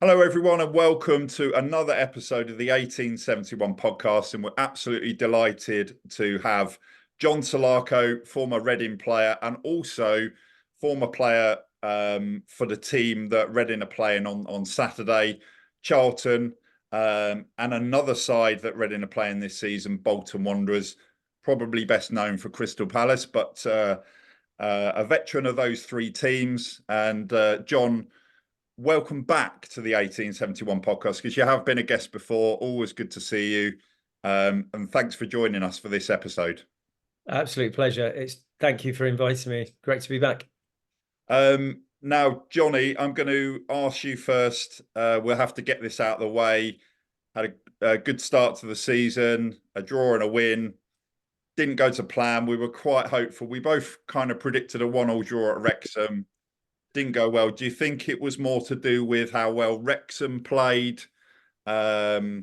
Hello, everyone, and welcome to another episode of the 1871 podcast. And we're absolutely delighted to have John Salako, former Reading player, and also former player for the team that Reading are playing on Saturday, Charlton, and another side that Reading are playing this season, Bolton Wanderers, probably best known for Crystal Palace, but a veteran of those three teams. And John, welcome back to the 1871 podcast, because you have been a guest before. Always good to see you. And thanks for joining us for this episode. Absolute pleasure. Thank you for inviting me. Great to be back. Now, Johnny, I'm going to ask you first. We'll have to get this out of the way. Had a good start to the season, a draw and a win. Didn't go to plan. We were quite hopeful. We both kind of predicted a 1-1 draw at Wrexham. Didn't go well. Do you think it was more to do with how well Wrexham played, or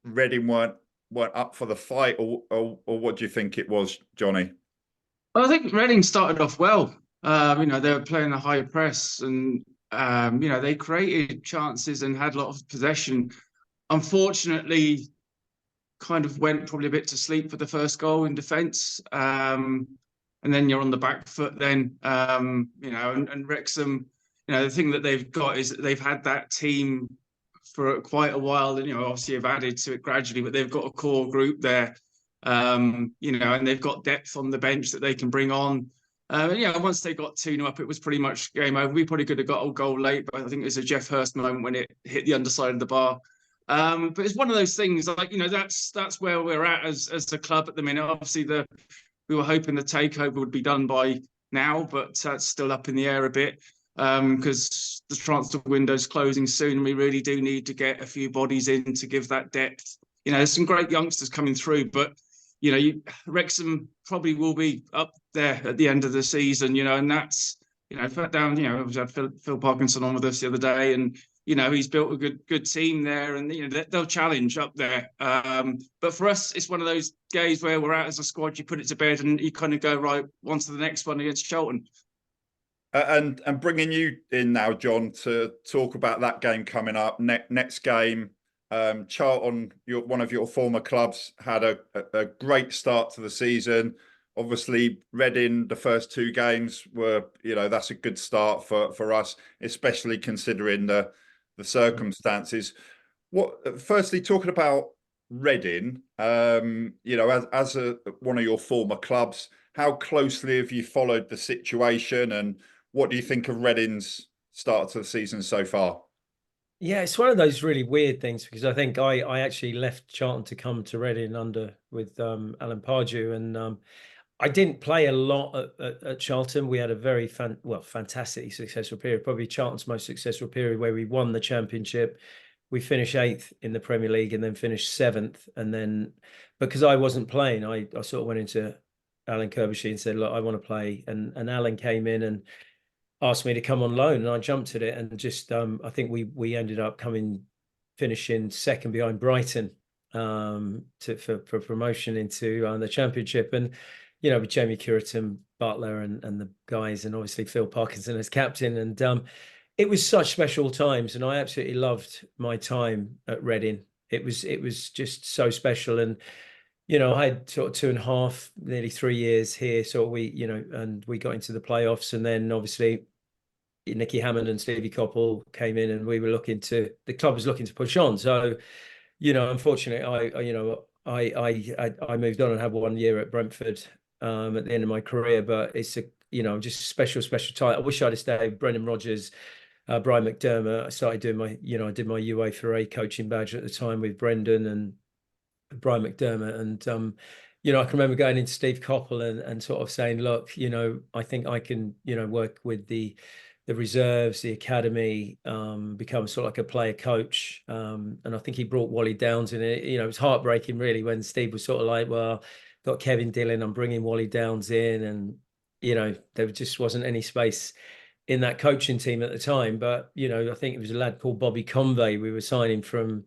Reading weren't up for the fight, or what do you think it was, Johnny? Well, I think Reading started off well. They were playing a high press, and they created chances and had a lot of possession. Unfortunately, kind of went probably a bit to sleep for the first goal in defence. And then you're on the back foot then, and Wrexham, the thing that they've got is that they've had that team for quite a while, and, obviously have added to it gradually, but they've got a core group there, and they've got depth on the bench that they can bring on. Once they got 2-0 up, it was pretty much game over. We probably could have got a goal late, but I think it was a Jeff Hurst moment when it hit the underside of the bar. But it's one of those things, that's where we're at as a club at the minute. Obviously, we were hoping the takeover would be done by now, but that's still up in the air a bit, because the transfer window's closing soon, and we really do need to get a few bodies in to give that depth. There's some great youngsters coming through, but Wrexham probably will be up there at the end of the season. And that's down. We had Phil Parkinson on with us the other day, and he's built a good team there, and they'll challenge up there. But for us, it's one of those games where we're out as a squad. You put it to bed, and you kind of go right on to the next one against Charlton. And bringing you in now, John, to talk about that game coming up. Next game, Charlton, one of your former clubs, had a great start to the season. Obviously, Reading, the first two games were, that's a good start for us, especially considering the circumstances. Firstly, talking about Reading, as one of your former clubs, how closely have you followed the situation, and what do you think of Reading's start to the season so far? Yeah, it's one of those really weird things, because I think I actually left Charlton to come to Reading with Alan Pardew, and I didn't play a lot at Charlton. We had a very fantastically successful period, probably Charlton's most successful period, where we won the championship. We finished 8th in the Premier League and then finished 7th. And then, because I wasn't playing, I sort of went into Alan Kirbishy and said, look, I want to play. And Alan came in and asked me to come on loan, and I jumped at it. And just, I think we ended up finishing second behind Brighton for promotion into the championship. And with Jamie Curitan, Butler, and the guys, and obviously Phil Parkinson as captain. And it was such special times, and I absolutely loved my time at Reading. It was just so special. And, I had sort of 2.5, nearly 3 years here. So and we got into the playoffs, and then obviously Nicky Hammond and Stevie Coppell came in, and the club was looking to push on. So, unfortunately, I moved on and had 1 year at Brentford at the end of my career, but it's just a special time. I wish I'd have stayed. Brendan Rodgers, Brian McDermott. I started doing I did my UEFA A coaching badge at the time with Brendan and Brian McDermott, and I can remember going into Steve Coppell and sort of saying, look, I think I can work with the reserves, the academy, become sort of like a player coach. And I think he brought Wally Downs in it. It was heartbreaking really when Steve was sort of like, well, got Kevin Dillon, I'm bringing Wally Downs in. And, there just wasn't any space in that coaching team at the time. But, I think it was a lad called Bobby Convey we were signing from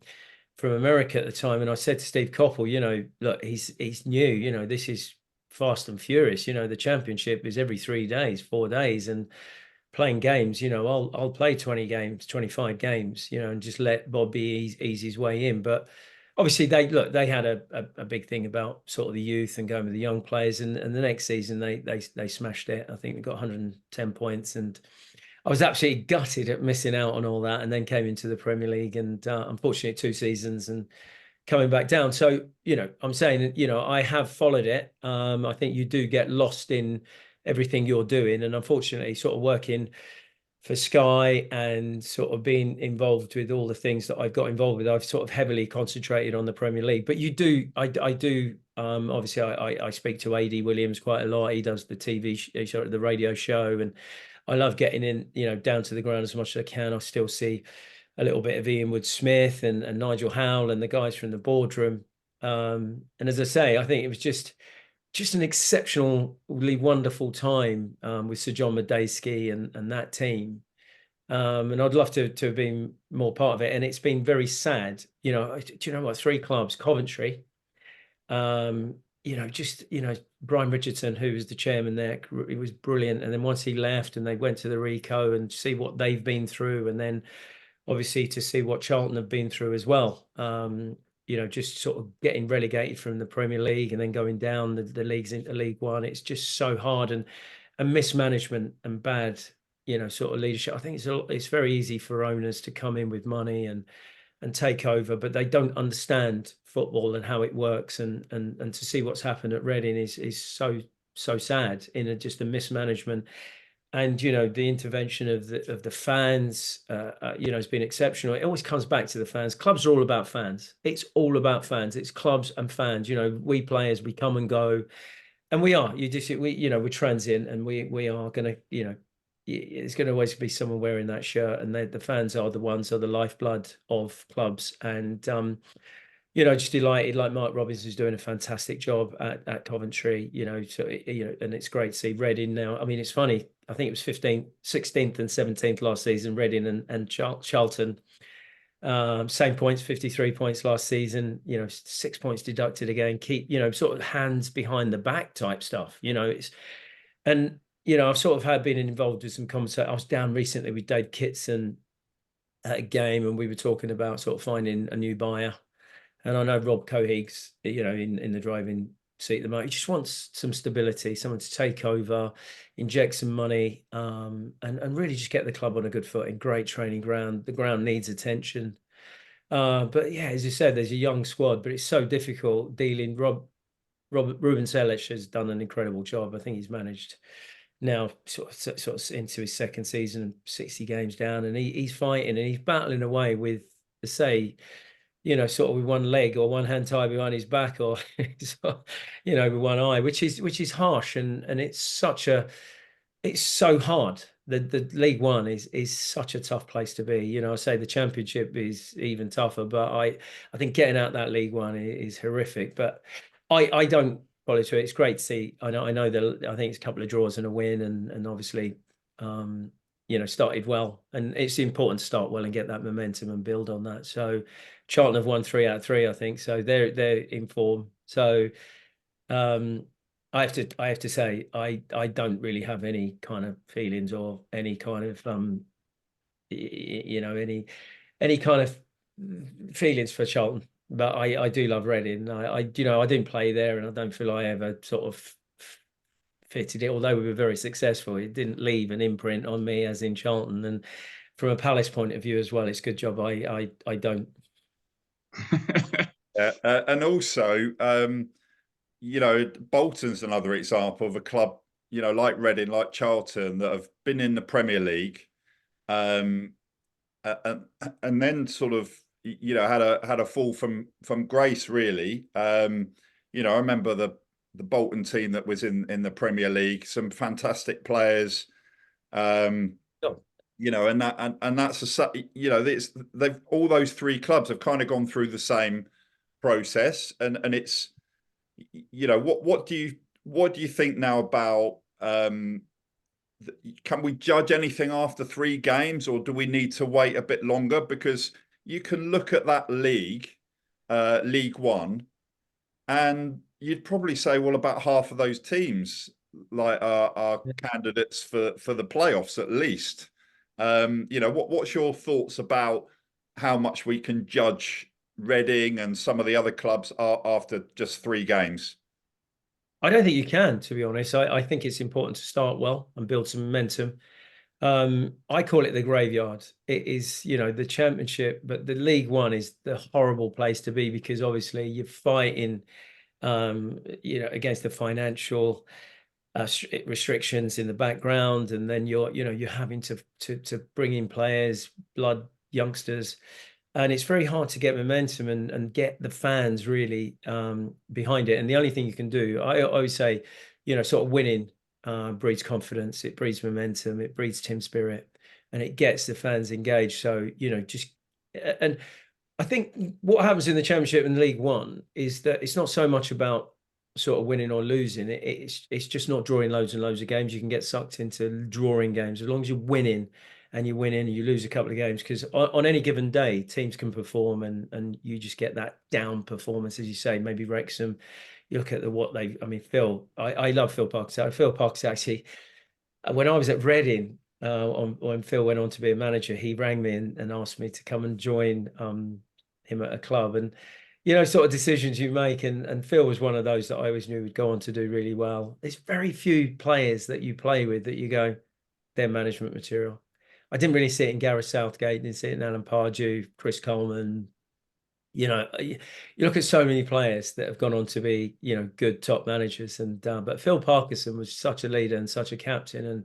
America at the time. And I said to Steve Coppell, look, he's new, this is fast and furious. The championship is every 3 days, 4 days. And playing games, I'll play 20 games, 25 games, and just let Bobby ease his way in. But obviously they had a big thing about sort of the youth and going with the young players, and the next season they smashed it. I think they got 110 points, and I was absolutely gutted at missing out on all that, and then came into the Premier League, and unfortunately 2 seasons and coming back down. So, I'm saying, I have followed it. I think you do get lost in everything you're doing. And unfortunately, sort of working for Sky and sort of being involved with all the things that I've got involved with, I've sort of heavily concentrated on the Premier League. But I do, obviously, I speak to AD Williams quite a lot. He does the TV show, the radio show, and I love getting in, down to the ground as much as I can. I still see a little bit of Ian Wood-Smith and Nigel Howell and the guys from the boardroom. And as I say, I think it was just an exceptionally wonderful time with Sir John Medeski and that team. And I'd love to have been more part of it. And it's been very sad. Do you know what? 3 clubs, Coventry, Brian Richardson, who was the chairman there, he was brilliant. And then once he left and they went to the Rico and see what they've been through, and then obviously to see what Charlton have been through as well. Just sort of getting relegated from the Premier League and then going down the leagues into League One. It's just so hard, and mismanagement and bad, sort of leadership. I think it's very easy for owners to come in with money and take over, but they don't understand football and how it works. And to see what's happened at Reading is so sad in just a mismanagement. And the intervention of the fans, has been exceptional. It always comes back to the fans. Clubs are all about fans. It's all about fans. It's clubs and fans. We players, we come and go, and we are. We're transient, and we are going to. It's going to always be someone wearing that shirt, and the fans are the lifeblood of clubs. And just delighted, like Mark Robbins is doing a fantastic job at Coventry, and it's great to see Reading now. I mean, it's funny. I think it was 15th, 16th and 17th last season, Reading and Charlton. Same points, 53 points last season, 6 points deducted again, keep, sort of hands behind the back type stuff, I've sort of been involved with some conversation. I was down recently with Dave Kitson at a game, and we were talking about sort of finding a new buyer. And I know Rob Cohig's, in the driving seat at the moment. He just wants some stability, someone to take over, inject some money, and really just get the club on a good footing. Great training ground. The ground needs attention. But yeah, as you said, there's a young squad, but it's so difficult dealing. Ruben Selic has done an incredible job. I think he's managed now sort of into his second season, 60 games down, and he's fighting and he's battling away with, say, sort of with one leg or one hand tied behind his back, or with one eye, which is harsh, and it's so hard. The League One is such a tough place to be. I say the Championship is even tougher, but I think getting out that League One is horrific. But I don't follow through. It's great to see. I know that I think it's a couple of draws and a win, and obviously started well, and it's important to start well and get that momentum and build on that. So Charlton have won 3 out of 3, I think, so they're in form. So I have to say I don't really have any kind of feelings or any kind of any kind of feelings for Charlton, but I do love Reading. I didn't play there, and I don't feel I ever sort of fitted it, although we were very successful. It didn't leave an imprint on me as in Charlton. And from a Palace point of view as well, it's a good job I don't. And also, Bolton's another example of a club, like Reading, like Charlton, that have been in the Premier League, and then sort of, had a fall from grace, really. I remember the Bolton team that was in the Premier League, some fantastic players, and that's they've all those 3 clubs have kind of gone through the same process, and it's what do you think now about can we judge anything after 3 games, or do we need to wait a bit longer? Because you can look at that League One, and you'd probably say, well, about half of those teams like our candidates for the playoffs at least. What's your thoughts about how much we can judge Reading and some of the other clubs after just 3 games? I don't think you can, to be honest. I think it's important to start well and build some momentum. I call it the graveyard. It is, the championship, but the League One is the horrible place to be because obviously you're fighting, against the financial restrictions in the background, and then you're having to bring in players, blood youngsters, and it's very hard to get momentum and get the fans really behind it. And the only thing you can do, I always say, sort of winning breeds confidence, it breeds momentum, it breeds team spirit, and it gets the fans engaged. So, and I think what happens in the Championship and League One is that it's not so much about sort of winning or losing. It's just not drawing loads and loads of games. You can get sucked into drawing games as long as you're winning and you win in and you lose a couple of games, because on any given day teams can perform and you just get that down performance, as you say. Maybe Wrexham, you look at Phil, I love Phil Parker. Phil Parker's actually, when I was at Reading, when Phil went on to be a manager, he rang me and asked me to come and join him at a club, and sort of decisions you make, and Phil was one of those that I always knew would go on to do really well. There's very few players that you play with that you go, they're management material. I didn't really see it in Gareth Southgate, didn't see it in Alan Pardew, Chris Coleman. You look at so many players that have gone on to be, good top managers, and but Phil Parkinson was such a leader and such a captain, and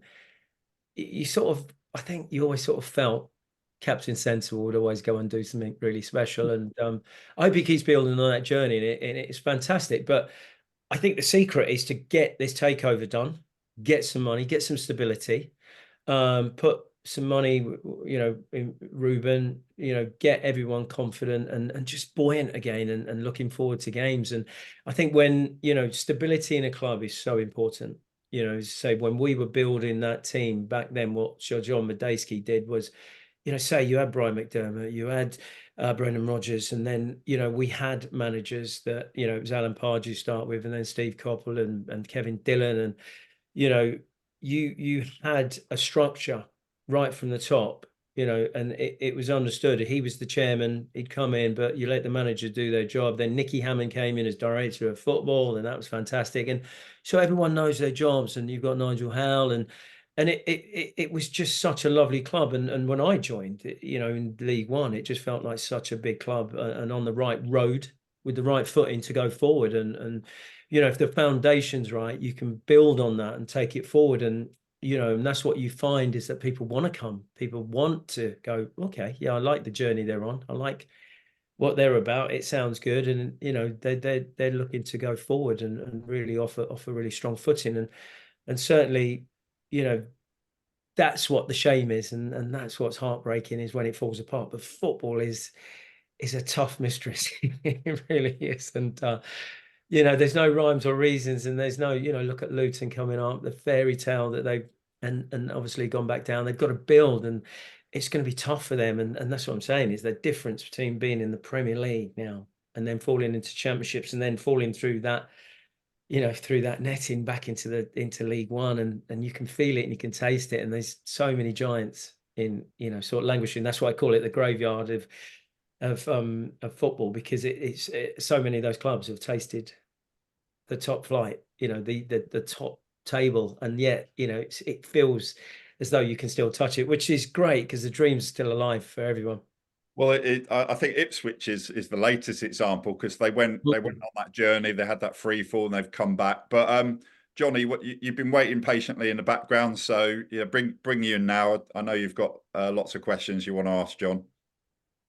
I think you always sort of felt Captain Sensible would always go and do something really special, and I hope he keeps building on that journey, and it's fantastic. But I think the secret is to get this takeover done, get some money, get some stability, put some money, in Ruben, get everyone confident and just buoyant again and looking forward to games. And I think when, stability in a club is so important. Say when we were building that team back then, what Sir John Medeski did was, say you had Brian McDermott, you had Brendan Rodgers, and then, we had managers that, it was Alan Pardew start with, and then Steve Coppell and Kevin Dillon. And, you had a structure right from the top, and it was understood. He was the chairman, he'd come in, but you let the manager do their job. Then Nicky Hammond came in as director of football, and that was fantastic. And so everyone knows their jobs, and you've got Nigel Howell, and it was just such a lovely club. And when I joined, in League One, it just felt like such a big club, and on the right road with the right footing to go forward. And if the foundation's right, you can build on that and take it forward. And and that's what you find, is that people want to come. People want to go, okay, yeah, I like the journey they're on. I like what they're about. It sounds good. And, they're looking to go forward and really offer really strong footing. And certainly, that's what the shame is. And that's what's heartbreaking, is when it falls apart. But football is a tough mistress. It really is. And, there's no rhymes or reasons, and there's no, look at Luton coming up, the fairy tale that they've, and obviously gone back down. They've got to build, and it's going to be tough for them. And that's what I'm saying, is the difference between being in the Premier League now and then falling into championships and then falling through that, through that netting back into League One, and you can feel it and you can taste it. And there's so many giants in, sort of languishing. That's why I call it the graveyard of football, because it's so many of those clubs have tasted the top flight, the top table, and yet it feels as though you can still touch it, which is great because the dream's still alive for everyone. Well, I think Ipswich is the latest example, because they went on that journey. They had that free fall and they've come back. But Johnny, you've been waiting patiently in the background, so bring you in now. I know you've got lots of questions you want to ask John.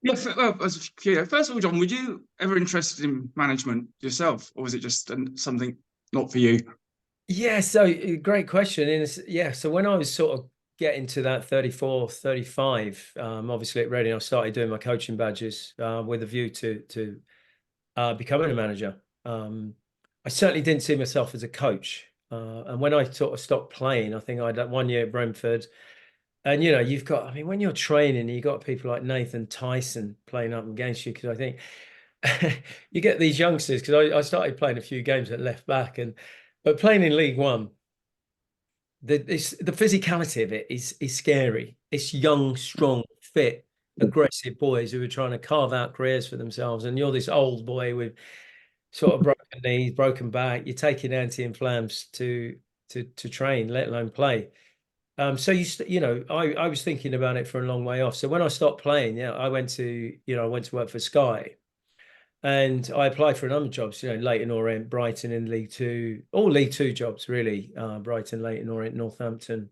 Yeah, first of all, John, were you ever interested in management yourself, or was it just something not for you? Yeah, so great question. And so when I was sort of getting to that 34, 35, obviously at Reading, I started doing my coaching badges with a view to becoming a manager. I certainly didn't see myself as a coach. And when I sort of stopped playing, I think I had that 1 year at Brentford. And you've got, when you're training, you've got people like Nathan Tyson playing up against you, because I think you get these youngsters, because I started playing a few games at left back, but playing in League One, the physicality of it is scary. It's young, strong, fit, aggressive boys who are trying to carve out careers for themselves, and you're this old boy with sort of broken knees, broken back. You're taking anti-inflams to train, let alone play. So you know, I was thinking about it for a long way off. So when I stopped playing, yeah, I went to work for Sky, and I applied for a number of jobs. You know, Leyton Orient, Brighton in League Two, all League Two jobs really. Brighton, Leyton Orient, Northampton.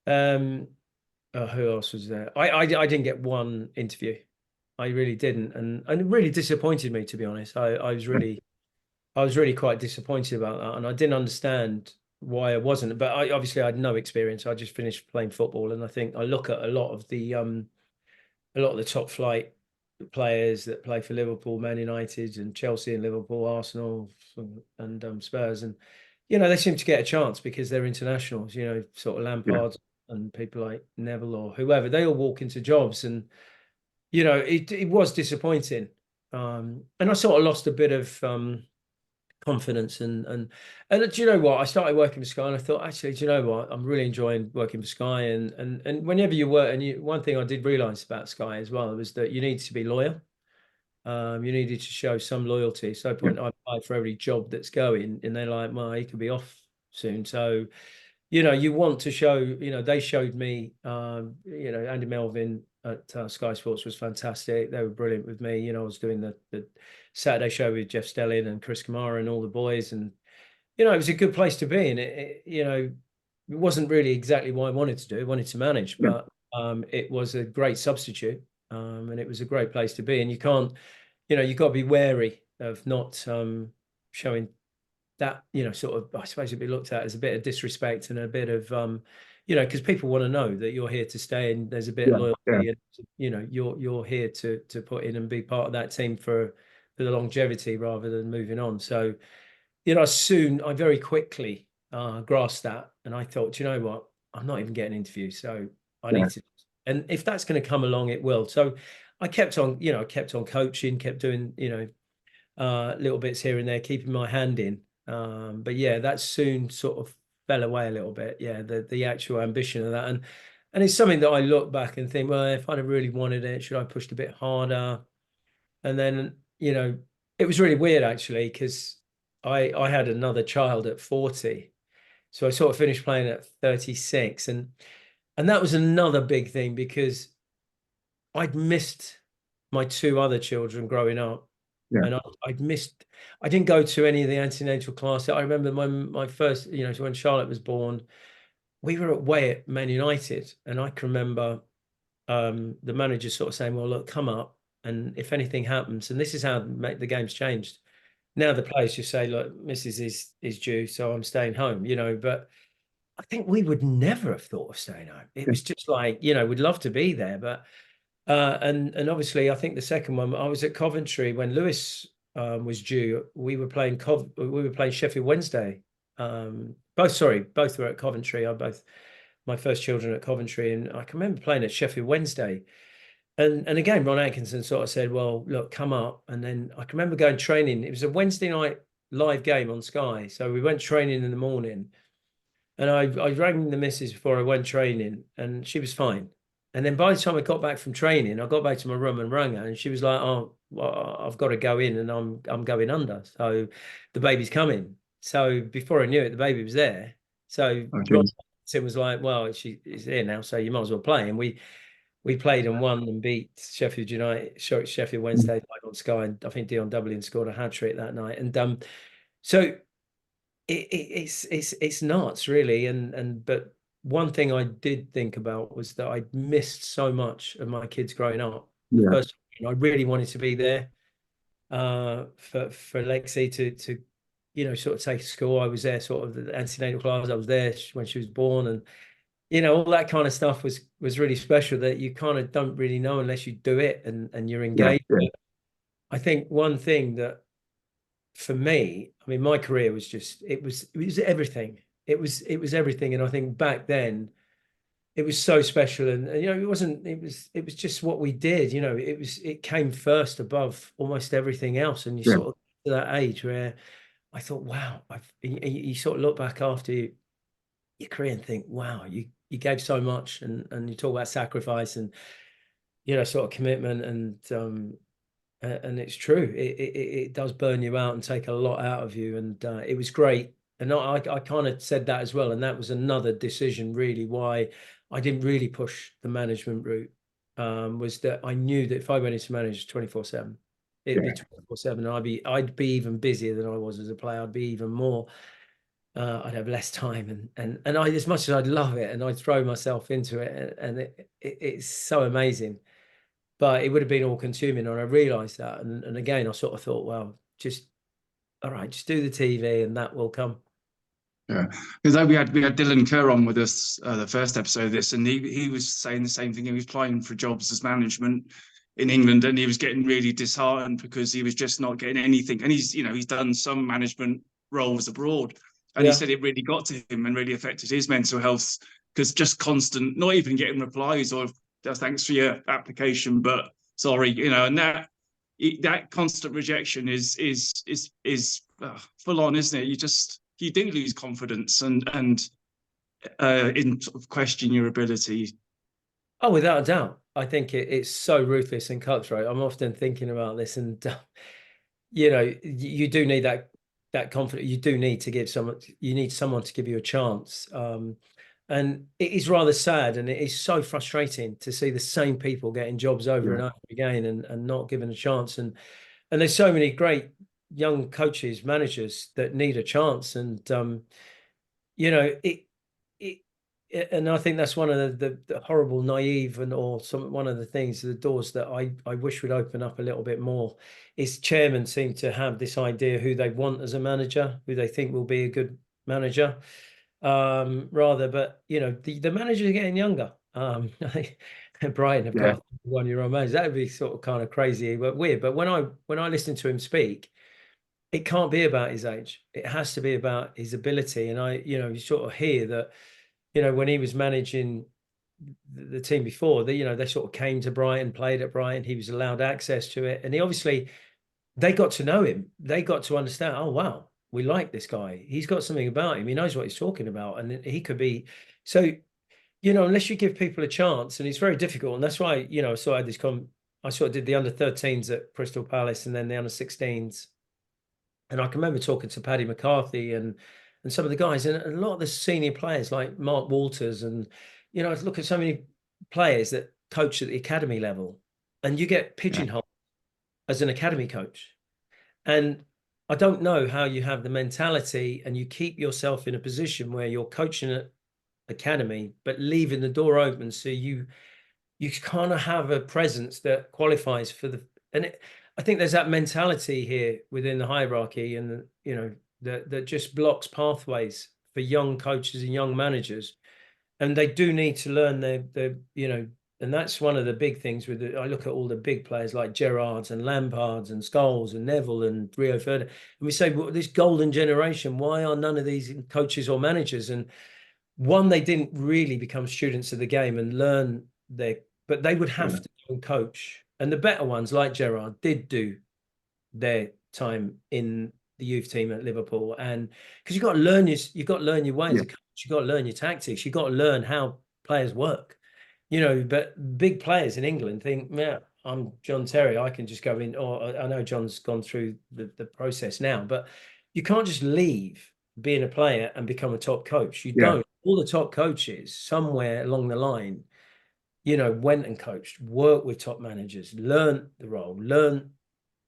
Who else was there? I didn't get one interview. I really didn't, and it really disappointed me, to be honest. I was really quite disappointed about that, and I didn't understand why I wasn't. But obviously I had no experience. I just finished playing football, and I think I look at a lot of the top flight players that play for Liverpool, Man United, and Chelsea, and Liverpool, Arsenal, and Spurs, and they seem to get a chance because they're internationals. Sort of Lampard and people like Neville or whoever. They all walk into jobs, and it was disappointing. And I sort of lost a bit of confidence, and do you know what? I started working for Sky, and I thought, actually, do you know what? I'm really enjoying working for Sky, and whenever you work, and one thing I did realise about Sky as well was that you need to be loyal. You needed to show some loyalty. So point I applied for every job that's going, and they're like, well, he could be off soon. So, you want to show, they showed me, Andy Melvin at Sky Sports was fantastic. They were brilliant with me. I was doing the Saturday show with Jeff Stelling and Chris Kamara and all the boys. And, it was a good place to be. And it wasn't really exactly what I wanted to do. I wanted to manage, but it was a great substitute. And it was a great place to be. And you can't, you've got to be wary of not showing that, sort of, I suppose it'd be looked at as a bit of disrespect and a bit of, because people want to know that you're here to stay, and there's a bit of loyalty, and, you're here to put in and be part of that team for the longevity rather than moving on. So, I very quickly grasped that, and I thought, do you know what? I'm not even getting interviews, so I need to, and if that's going to come along, it will. So I kept on, coaching, kept doing, little bits here and there, keeping my hand in. But yeah, that soon sort of fell away a little bit. Yeah, the actual ambition of that, and it's something that I look back and think, well, if I'd have really wanted it, should I have pushed a bit harder? And then it was really weird actually, because I had another child at 40, so I sort of finished playing at 36, and that was another big thing because I'd missed my two other children growing up. And I didn't go to any of the antenatal classes. I remember my first, so when Charlotte was born, we were away at Man United, and I can remember the manager sort of saying, well, look, come up, and if anything happens, and this is how the game's changed. Now the players just say, look, Mrs. is due, so I'm staying home, but I think we would never have thought of staying home. It was just like, we'd love to be there, but and obviously, I think the second one, I was at Coventry when Lewis was due. We were playing Sheffield Wednesday. Both were at Coventry. My first children at Coventry, and I can remember playing at Sheffield Wednesday. And again, Ron Atkinson sort of said, "Well, look, come up." And then I can remember going training. It was a Wednesday night live game on Sky, so we went training in the morning. And I rang the missus before I went training, and she was fine. And then by the time I got back from training, I got back to my room and rang her, and she was like, "Oh, well, I've got to go in, and I'm going under. So the baby's coming." So before I knew it, the baby was there. So Ron was like, "Well, she's here now, so you might as well play." And we played and won and beat Sheffield United, Sheffield Wednesday on Sky, and I think Dion Dublin scored a hat-trick that night. And so it's nuts, really. But one thing I did think about was that I missed so much of my kids growing up. First, I really wanted to be there for Lexi to sort of take school. I was there, sort of the antenatal class. I was there when she was born, and all that kind of stuff was really special that you kind of don't really know unless you do it and you're engaged. But I think one thing that for me, I mean, my career was just it was everything. It was everything, and I think back then it was so special, and it was just what we did. It came first above almost everything else, and you sort of to that age where I thought, wow, you sort of look back after your career and think, wow, you gave so much, and you talk about sacrifice and, you know, sort of commitment, and it's true. It does burn you out and take a lot out of you. And it was great. And I kind of said that as well. And that was another decision, really, why I didn't really push the management route. Was that I knew that if I went into manage 24/7, it'd be 24/7, and I'd be even busier than I was as a player. I'd be even more. I'd have less time, and I, as much as I'd love it, and I'd throw myself into it, and it's so amazing. But it would have been all consuming, and I realized that. And again, I sort of thought, well, just all right, just do the TV and that will come. Yeah, because we had Dylan Kerr on with us the first episode of this, and he was saying the same thing. He was applying for jobs as management in England, and he was getting really disheartened because he was just not getting anything. And he's done some management roles abroad, and he said it really got to him and really affected his mental health, because just constant, not even getting replies or thanks for your application, but sorry, and that constant rejection is full on, isn't it? You do lose confidence and in sort of question your ability. Oh, without a doubt. I think it's so ruthless and cutthroat. I'm often thinking about this, and you do need that confidence. You do need to give someone. You need someone to give you a chance. And it is rather sad, and it is so frustrating to see the same people getting jobs over and over again, and not given a chance. And there's so many great young coaches, managers that need a chance. And and I think that's one of the horrible, naive, one of the things, the doors that I wish would open up a little bit more. Is chairmen seem to have this idea who they want as a manager, who they think will be a good manager. But the managers are getting younger. Brighton have got a 1-year-old manager. That would be sort of kind of crazy but weird. But when I listen to him speak, it can't be about his age. It has to be about his ability. And you sort of hear that, when he was managing the team before, they sort of came to Brighton, played at Brighton. He was allowed access to it, and they got to know him. They got to understand. Oh wow, we like this guy. He's got something about him. He knows what he's talking about, and he could be. So, unless you give people a chance, and it's very difficult. And that's why, so I had this I sort of did the under-13s at Crystal Palace, and then the under-16s. And I can remember talking to Paddy McCarthy and some of the guys, and a lot of the senior players like Mark Walters, and I look at so many players that coach at the academy level, and you get pigeonholed as an academy coach. And I don't know how you have the mentality and you keep yourself in a position where you're coaching at academy, but leaving the door open so you kind of have a presence that qualifies for I think there's that mentality here within the hierarchy, and that just blocks pathways for young coaches and young managers, and they do need to learn and that's one of the big things I look at all the big players like Gerrards and Lampards and Scholes and Neville and Rio Ferdinand, and we say, well, this golden generation, why are none of these coaches or managers? And one, they didn't really become students of the game and learn but they would have to go and coach. And the better ones, like Gerrard, did do their time in the youth team at Liverpool. And because you've got to learn your way as a coach, you've got to learn your tactics, you've got to learn how players work. But big players in England think, yeah, I'm John Terry, I can just go in. Or I know John's gone through the process now, but you can't just leave being a player and become a top coach. You don't. All the top coaches somewhere along the line, went and coached, worked with top managers, learned the role, learned,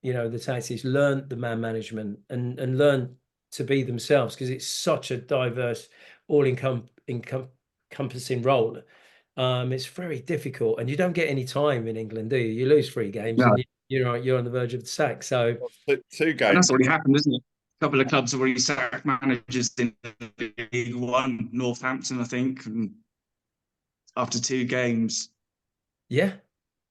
the tactics, learned the man management, and learned to be themselves, because it's such a diverse, encompassing role. It's very difficult, and you don't get any time in England, do you? You lose 3 games, and you're on the verge of the sack. So 2 games. And that's already happened, isn't it? A couple of clubs have already sacked managers in League One, Northampton, I think, and after 2 games. Yeah.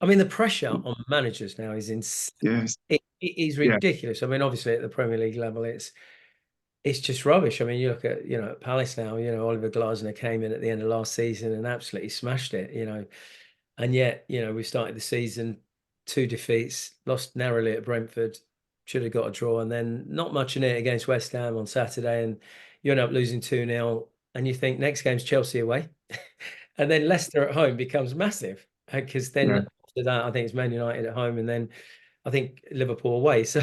I mean, the pressure on managers now is it is ridiculous. I mean, obviously at the Premier League level, it's just rubbish. I mean, you look at, at Palace now, Oliver Glasner came in at the end of last season and absolutely smashed it, and yet, we started the season 2 defeats, lost narrowly at Brentford, should have got a draw, and then not much in it against West Ham on Saturday, and you end up losing 2-0 and you think next game's Chelsea away, and then Leicester at home becomes massive, because then after that I think it's Man United at home, and then I think Liverpool away. So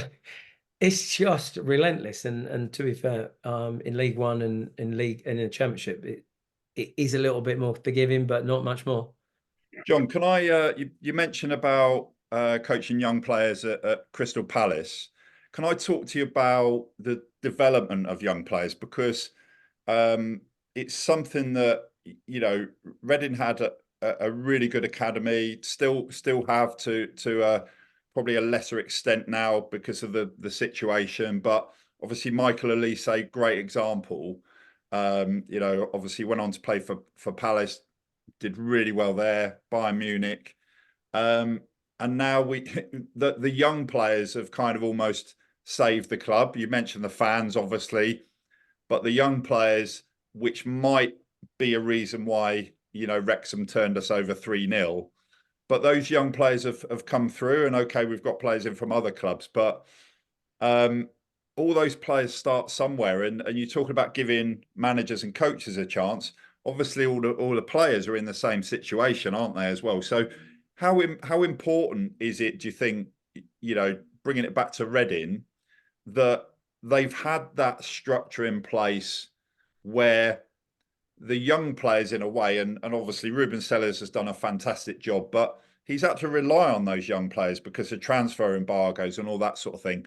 it's just relentless. And to be fair, in League One and in the Championship, it is a little bit more forgiving, but not much more. John, can I? You mentioned about coaching young players at Crystal Palace. Can I talk to you about the development of young players, because it's something that, you know, Reading had a really good academy, still have to probably a lesser extent now because of the situation, but obviously Michael Elise, great example. You know, obviously went on to play for Palace, did really well there, Bayern Munich. And now the young players have kind of almost saved the club. You mentioned the fans, obviously, but the young players, which might be a reason why, you know, Wrexham turned us over 3-0. But those young players have come through, and okay, we've got players in from other clubs, but all those players start somewhere. And you talk about giving managers and coaches a chance. Obviously, all the players are in the same situation, aren't they, as well? So how important is it, do you think, you know, bringing it back to Reading, that they've had that structure in place where the young players, in a way, and obviously Ruben Sellers has done a fantastic job, but he's had to rely on those young players because of transfer embargoes and all that sort of thing.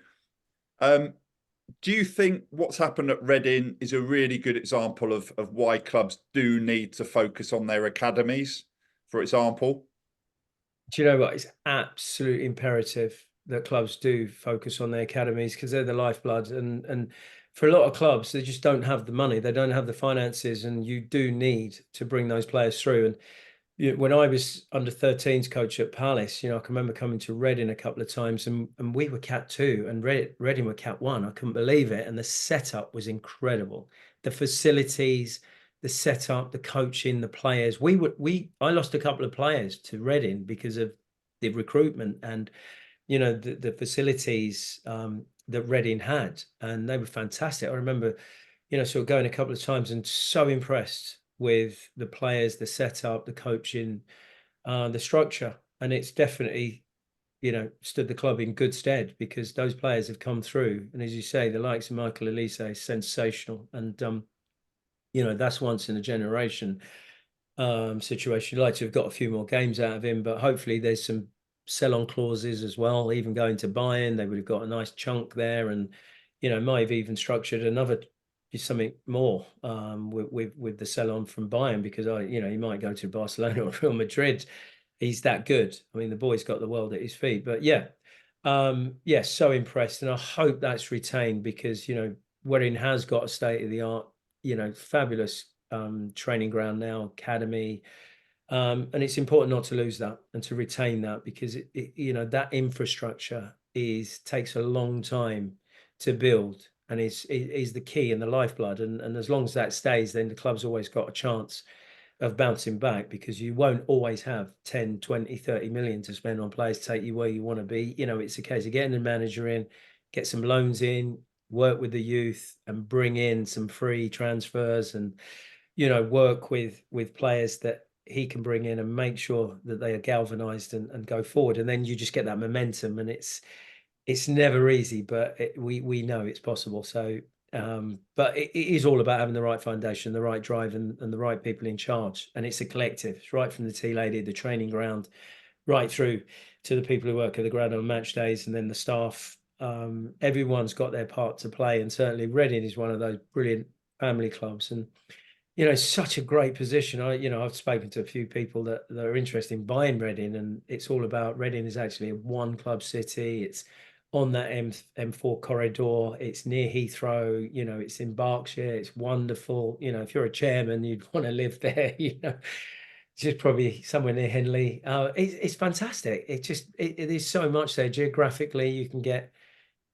Do you think what's happened at Reading is a really good example of why clubs do need to focus on their academies, for example? Do you know what? It's absolutely imperative that clubs do focus on their academies, because they're the lifeblood. And for a lot of clubs, they just don't have the money, they don't have the finances, and you do need to bring those players through. And when I was under 13s coach at Palace, you know, I can remember coming to Reading a couple of times, and we were Cat 2 and Reading were Cat 1. I couldn't believe it. And the setup was incredible. The facilities, the setup, the coaching, the players. I lost a couple of players to Reading because of the recruitment and, you know, the facilities that Reading had, and they were fantastic. I remember, you know, sort of going a couple of times and so impressed with the players, the setup, the coaching, the structure. And it's definitely, you know, stood the club in good stead, because those players have come through. And as you say, the likes of Michael Elise is sensational. And, you know, that's once in a generation situation. You'd like to have got a few more games out of him, but hopefully there's some sell-on clauses as well. Even going to Bayern, they would have got a nice chunk there, and, you know, might have even structured another something more with the sell-on from Bayern, because you know, he might go to Barcelona or Real Madrid. He's that good. I mean, the boy's got the world at his feet. But yeah, yeah, so impressed, and I hope that's retained, because, you know, Reading has got a state-of-the-art, you know, fabulous training ground now, academy, and it's important not to lose that and to retain that, because you know, that infrastructure takes a long time to build, and is the key and the lifeblood. And as long as that stays, then the club's always got a chance of bouncing back, because you won't always have 10, 20, 30 million to spend on players to take you where you want to be. You know, it's a case of getting the manager in, get some loans in, work with the youth, and bring in some free transfers, and, you know, work with players that he can bring in, and make sure that they are galvanized and go forward. And then you just get that momentum, and it's never easy, but we know it's possible. So but it is all about having the right foundation, the right drive, and the right people in charge. And it's a collective. It's right from the tea lady, the training ground, right through to the people who work at the ground on match days, and then the staff. Everyone's got their part to play, and certainly Reading is one of those brilliant family clubs. And, you know, it's such a great position. I've spoken to a few people that are interested in buying Reading, and it's all about, Reading is actually a one club city. It's on that M4 corridor. It's near Heathrow. You know, it's in Berkshire. It's wonderful. You know, if you're a chairman, you'd want to live there. You know, it's just probably somewhere near Henley. It's fantastic. It is so much there geographically. You can get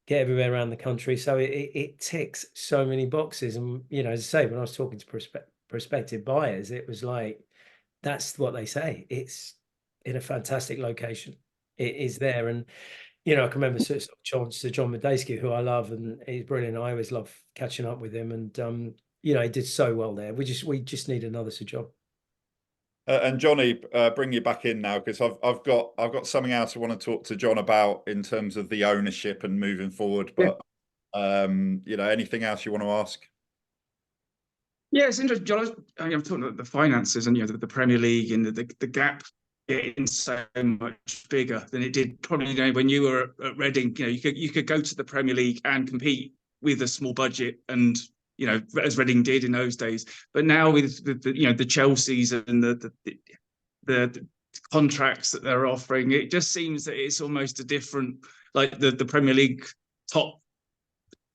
everywhere around the country. So it ticks so many boxes. And, you know, as I say, when I was talking to prospective buyers, it was like, that's what they say. It's in a fantastic location. It is there. And, you know, I can remember Sir John Medeski, who I love, and he's brilliant. I always love catching up with him. And you know, he did so well there. We just need another Sir John. And Johnny, bring you back in now, because I've got something else I want to talk to John about in terms of the ownership and moving forward. But you know, anything else you want to ask? Yeah, it's interesting, John. I'm talking about the finances and the Premier League and the gap getting so much bigger than it did probably, you know, when you were at Reading. You know, you could go to the Premier League and compete with a small budget, and you know, as Reading did in those days. But now with the Chelseas and the contracts that they're offering, it just seems that it's almost a different, like the Premier League top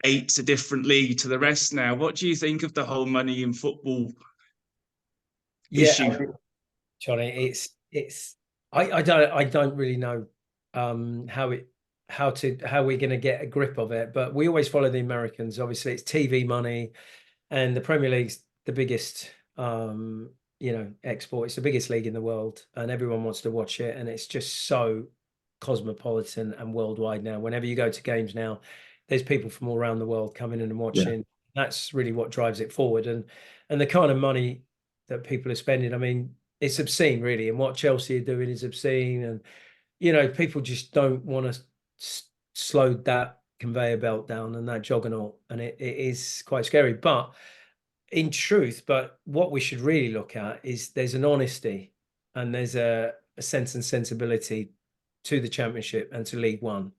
eight's a different league to the rest now. What do you think of the whole money in football issue? Johnny, I don't really know how we're going to get a grip of it, but we always follow the Americans. Obviously, it's TV money, and the Premier League's the biggest export. It's the biggest league in the world, and everyone wants to watch it, and it's just so cosmopolitan and worldwide now. Whenever you go to games now, there's people from all around the world coming in and watching. That's really what drives it forward, and the kind of money that people are spending, I mean, it's obscene, really. And what Chelsea are doing is obscene. And, you know, people just don't want to slow that conveyor belt down and that juggernaut. And it is quite scary. But in truth, what we should really look at is there's an honesty and there's a sense and sensibility to the Championship and to League One.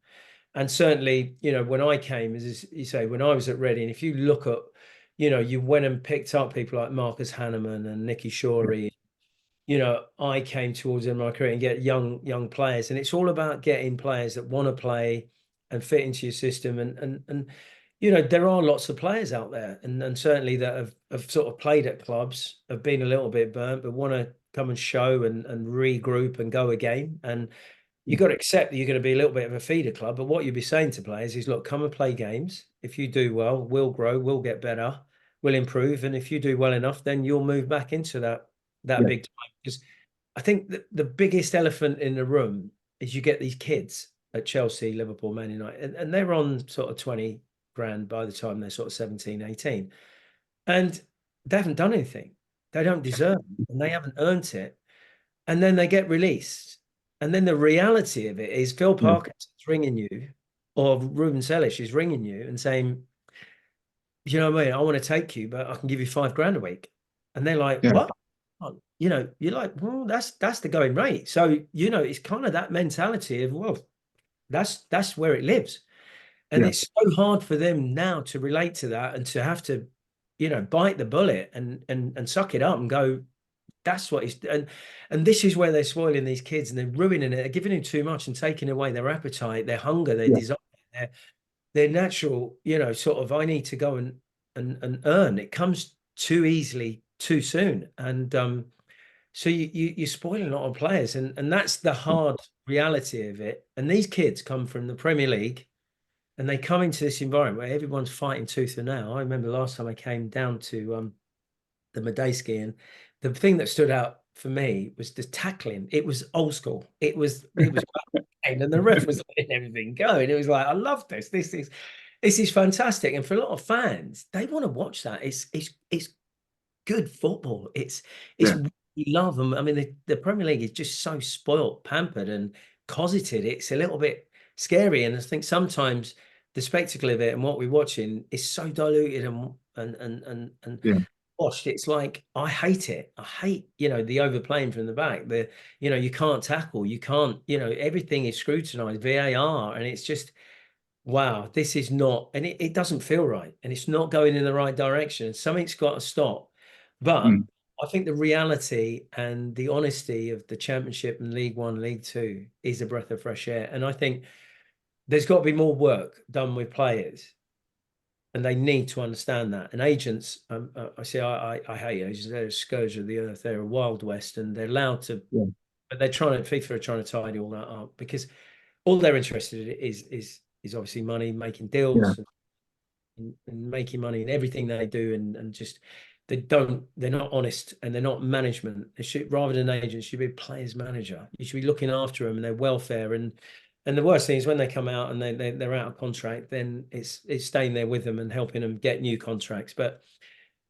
And certainly, you know, when I came, as you say, when I was at Reading, if you look at, you know, you went and picked up people like Marcus Hanneman and Nicky Shorey. You know, I came towards in my career and get young players, and it's all about getting players that want to play and fit into your system. And you know, there are lots of players out there, and certainly that have sort of played at clubs, have been a little bit burnt, but want to come and show and regroup and go again. And you've got to accept that you're going to be a little bit of a feeder club. But what you'll be saying to players is, look, come and play games. If you do well, we'll grow, we'll get better, we'll improve. And if you do well enough, then you'll move back into that big time. Because I think that the biggest elephant in the room is you get these kids at Chelsea, Liverpool, Man United, and they're on sort of 20 grand by the time they're sort of 17, 18. And they haven't done anything. They don't deserve it, and they haven't earned it. And then they get released. And then the reality of it is Phil Parker is ringing you, or Ruben Sellish is ringing you and saying, you know what I mean? I want to take you, but I can give you $5,000 a week. And they're like, what? You know, you're like, well, that's the going rate. So, you know, it's kind of that mentality of, well, that's where it lives. And it's so hard for them now to relate to that and to have to, you know, bite the bullet and suck it up and go, that's what it's, and this is where they're spoiling these kids and they're ruining it. They're giving them too much and taking away their appetite, their hunger, their desire, their natural, you know, sort of, I need to go and earn. It comes too easily, too soon. And so you're spoiling a lot of players, and that's the hard reality of it. And these kids come from the Premier League, and they come into this environment where everyone's fighting tooth and nail. I remember last time I came down to the Medeski, and the thing that stood out for me was the tackling. It was old school. It was and the ref was letting everything go. And it was like, I love this. This is fantastic. And for a lot of fans, they want to watch that. It's good football. It's we love them. I mean, the Premier League is just so spoilt, pampered, and cosseted. It's a little bit scary, and I think sometimes the spectacle of it and what we're watching is so diluted and washed. It's like, I hate it. I hate, you know, the overplaying from the back. You know, you can't tackle. You can't. You know, everything is scrutinised, VAR, and it's just, wow, this is not, and it doesn't feel right, and it's not going in the right direction. Something's got to stop. But I think the reality and the honesty of the Championship and League One, League Two is a breath of fresh air. And I think there's got to be more work done with players, and they need to understand that. And agents, I hate agents. They're a scourge of the earth. They're a wild west, and they're allowed to, but FIFA are trying to tidy all that up, because all they're interested in is obviously money, making deals, and making money in everything they do, and just they're not honest, and they're not management. They should, rather than agents, should be a players manager. You should be looking after them and their welfare. And the worst thing is when they come out and they're out of contract, then it's staying there with them and helping them get new contracts. But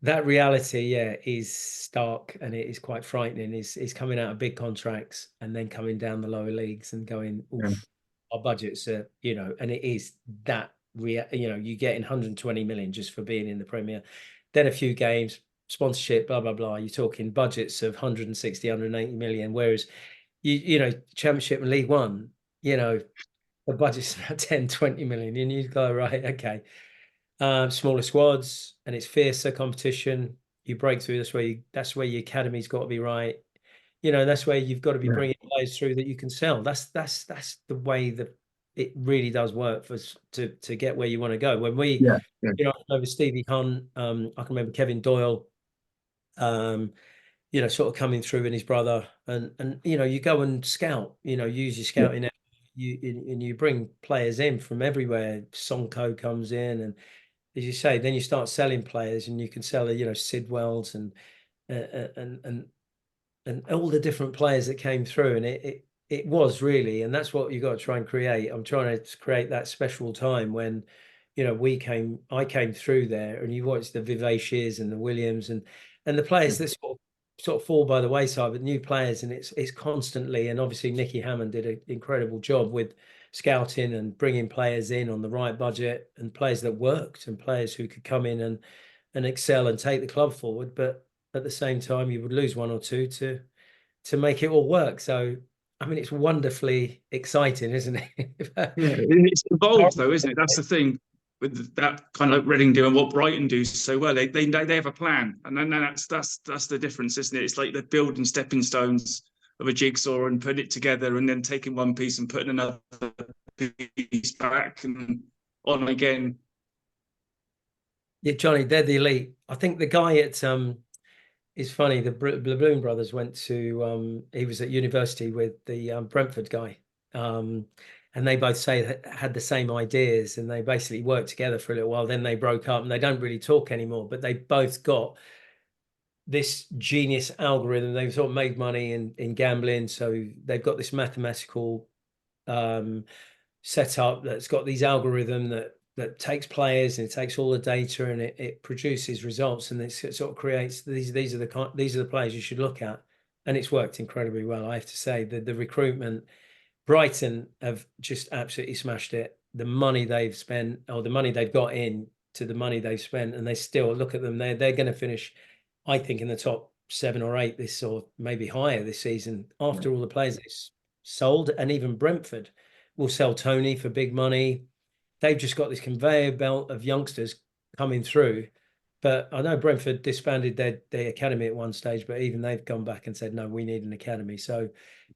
that reality, yeah, is stark, and it is quite frightening. Is coming out of big contracts and then coming down the lower leagues and going, oof, our budgets are, and it is that you get in 120 million just for being in the Premier, then a few games, sponsorship, blah blah blah. You're talking budgets of 160, 180 million, whereas Championship and League One, the budget's about 10, 20 million, and you go, right, okay. Smaller squads, and it's fiercer competition. You break through. That's where your academy's got to be right. That's where you've got to be bringing players through that you can sell. That's the way that it really does work for us to get where you want to go. When we, I remember Stevie Hunt. I can remember Kevin Doyle. Sort of coming through, and his brother, and you go and scout. Use your scouting. You bring players in from everywhere. Sonko comes in, and as you say, then you start selling players, and you can sell, Sidwells and all the different players that came through, and it was really, and that's what you got to try and create. I'm trying to create that special time when, I came through there, and you watch the Vivacious and the Williams and the players that sort of fall by the wayside, but new players, and it's constantly, and obviously Nicky Hammond did an incredible job with scouting and bringing players in on the right budget, and players that worked, and players who could come in and excel and take the club forward. But at the same time, you would lose one or two to make it all work. So, I mean, it's wonderfully exciting, isn't it? Yeah, it's evolved though, isn't it? That's the thing with that kind of Reading do and what Brighton do so well. They have a plan, and then that's the difference, isn't it? It's like they're building stepping stones of a jigsaw and putting it together, and then taking one piece and putting another piece back and on again. Yeah, Johnny, they're the elite. I think the guy at it's funny. The Bloom brothers went to he was at university with the Brentford guy, and they both say that had the same ideas, and they basically worked together for a little while. Then they broke up, and they don't really talk anymore. But they both got this genius algorithm. They've sort of made money in gambling, so they've got this mathematical setup that's got these algorithm that takes players, and it takes all the data, and it produces results, and it sort of creates these are the players you should look at, and it's worked incredibly well. I have to say that the recruitment, Brighton have just absolutely smashed it. The money they've spent, or the money they've got in to the money they've spent, and they still look at them. They're going to finish, I think, in the top 7 or 8 this, or maybe higher this season, after all the players they've sold. And even Brentford will sell Tony for big money. They've just got this conveyor belt of youngsters coming through. But I know Brentford disbanded their academy at one stage, but even they've gone back and said, no, we need an academy. So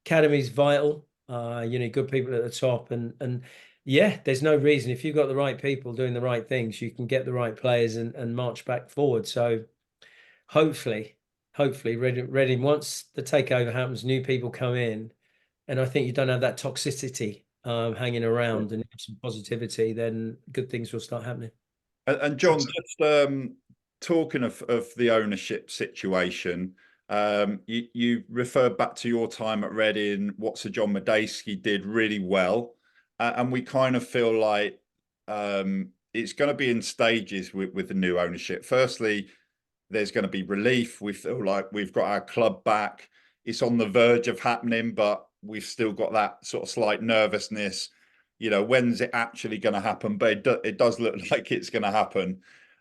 academy's vital. Good people at the top, and yeah, there's no reason, if you've got the right people doing the right things, you can get the right players and march back forward. So hopefully Reading, once the takeover happens, new people come in, and I think you don't have that toxicity hanging around, and some positivity, then good things will start happening. And John, just talking of the ownership situation, you referred back to your time at Reading, what Sir John Medeski did really well, and we kind of feel like it's going to be in stages with the new ownership. Firstly, there's going to be relief. We feel like we've got our club back. It's on the verge of happening, but we've still got that sort of slight nervousness. When's it actually going to happen? But it does look like it's going to happen.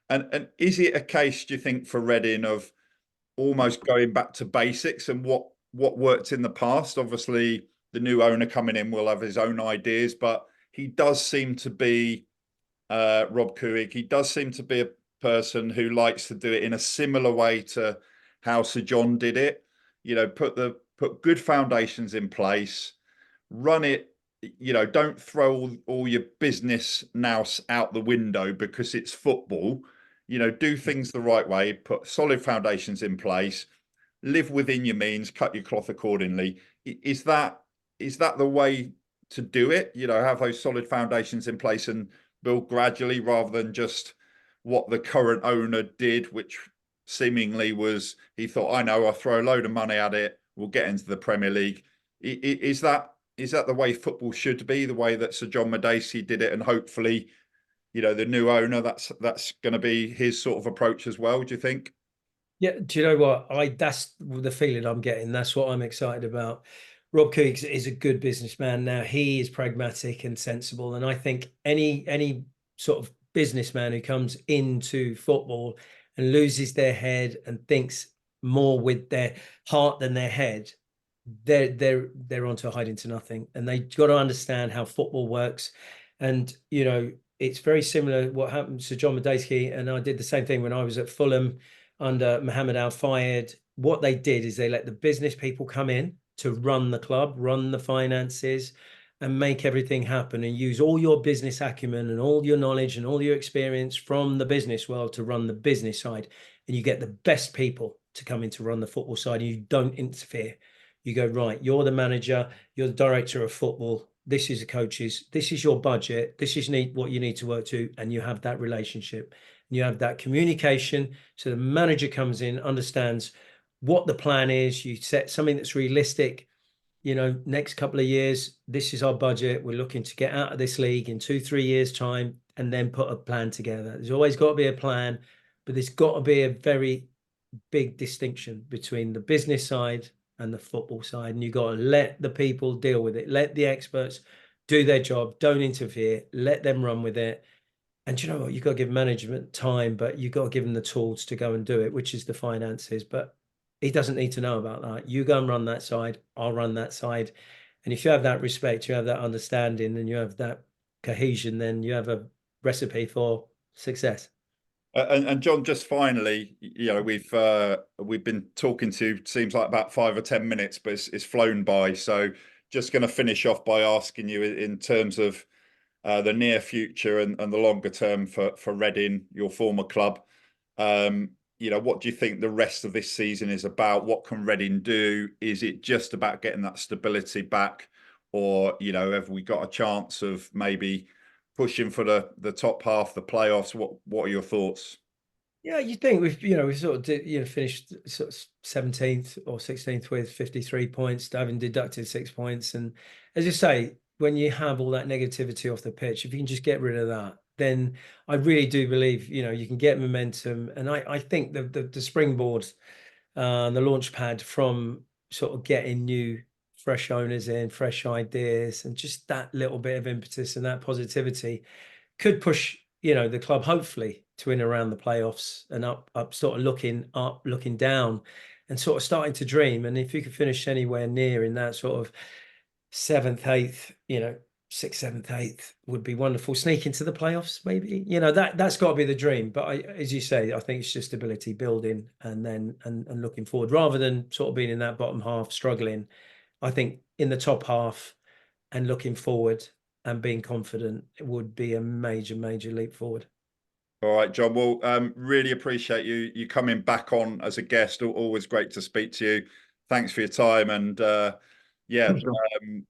And is it a case, do you think, for Reading of almost going back to basics and what worked in the past? Obviously, the new owner coming in will have his own ideas, but he does seem to be Rob Couhig. He does seem to be a person who likes to do it in a similar way to how Sir John did it. Put good foundations in place, run it. Don't throw all your business now out the window because it's football. Do things the right way, put solid foundations in place, live within your means, cut your cloth accordingly. Is that the way to do it? Have those solid foundations in place and build gradually, rather than just what the current owner did, which seemingly was, he thought, I know, I'll throw a load of money at it, we'll get into the Premier League. Is that the way football should be, the way that Sir John Medeski did it, and hopefully the new owner, that's going to be his sort of approach as well, do you think? Yeah, do you know what? That's the feeling I'm getting. That's what I'm excited about. Rob Cooks is a good businessman now. He is pragmatic and sensible. And I think any sort of businessman who comes into football and loses their head and thinks more with their heart than their head, they're onto a hiding to nothing. And they got to understand how football works. And it's very similar what happened to John Medeski, and I did the same thing when I was at Fulham under Mohammed Al Fayed. What they did is they let the business people come in to run the club, run the finances, and make everything happen, and use all your business acumen and all your knowledge and all your experience from the business world to run the business side. And you get the best people to come in to run the football side, and you don't interfere. You go, right, you're the manager, you're the director of football, this is the coaches, this is your budget, this is what you need to work to, and you have that relationship. You have that communication. So the manager comes in, understands what the plan is. You set something that's realistic. Next couple of years, this is our budget. We're looking to get out of this league in 2-3 years' time, and then put a plan together. There's always got to be a plan, but there's got to be a very big distinction between the business side and the football side. And you've got to let the people deal with it. Let the experts do their job. Don't interfere. Let them run with it. And you know what? You've got to give management time, but you've got to give them the tools to go and do it, which is the finances. But he doesn't need to know about that. You go and run that side. I'll run that side. And if you have that respect, you have that understanding, and you have that cohesion, then you have a recipe for success. And John, just finally, we've been talking to, seems like about 5 or 10 minutes, but it's flown by. So just going to finish off by asking you in terms of the near future and the longer term for Reading, your former club. What do you think the rest of this season is about? What can Reading do? Is it just about getting that stability back, or have we got a chance of maybe pushing for the top half, the playoffs? What are your thoughts? Yeah, you think we sort of finished sort of 17th or 16th with 53 points, having deducted 6 points. And as you say, when you have all that negativity off the pitch, if you can just get rid of that, then I really do believe you can get momentum. And I think the springboard, the launch pad from sort of getting new, fresh owners in, fresh ideas, and just that little bit of impetus and that positivity could push the club hopefully to in around the playoffs and up, sort of looking up, looking down, and sort of starting to dream. And if you could finish anywhere near in that sort of 7th, 8th, 6th, 7th, 8th would be wonderful. Sneak into the playoffs, maybe. That's got to be the dream. But as you say, I think it's just ability building and then and looking forward rather than sort of being in that bottom half struggling. I think in the top half and looking forward and being confident, it would be a major, major leap forward. All right, John. Well, really appreciate you coming back on as a guest. Always great to speak to you. Thanks for your time. And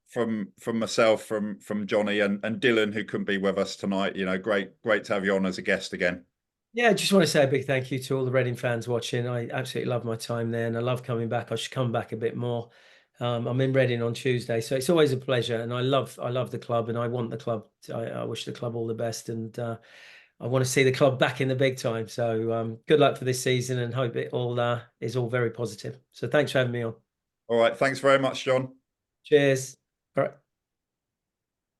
from myself, from Johnny and Dylan, who couldn't be with us tonight, great to have you on as a guest again. Yeah, I just want to say a big thank you to all the Reading fans watching. I absolutely love my time there, and I love coming back. I should come back a bit more. I'm in Reading on Tuesday, so it's always a pleasure. And I love the club, and I want the club. I wish the club all the best, and I want to see the club back in the big time. So good luck for this season, and hope it all is all very positive. So thanks for having me on. All right, thanks very much, John. Cheers.